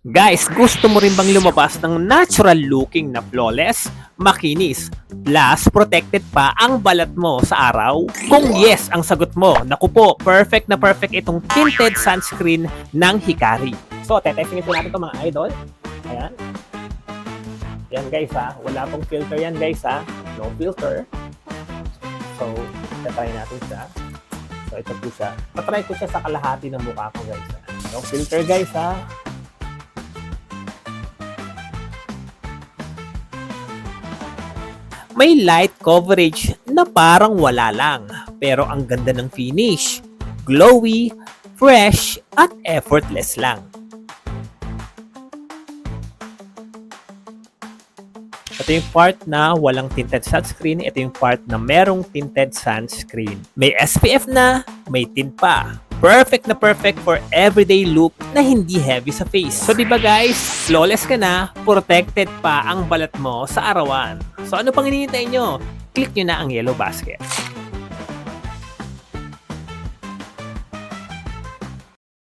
Guys, gusto mo rin bang lumabas ng natural looking na flawless, makinis, plus protected pa ang balat mo sa araw? Kung yes ang sagot mo, naku po, perfect na perfect itong tinted sunscreen ng Hikari. So, tetestingin po natin ito mga idol. Ayan. Yan guys ha, wala pong filter yan guys ha. No filter. So, tatry natin siya. So, ito po siya. Patry ko siya sa kalahati ng mukha ko guys ha. No filter guys ha. May light coverage na parang wala lang, pero ang ganda ng finish. Glowy, fresh, at effortless lang. Ito yung part na walang tinted sunscreen. Ito yung part na merong tinted sunscreen. May SPF na, may tint pa. Perfect na perfect for everyday look na hindi heavy sa face. So diba guys, flawless ka na, protected pa ang balat mo sa arawan. So ano pang hinihintay nyo? Click nyo na ang yellow basket.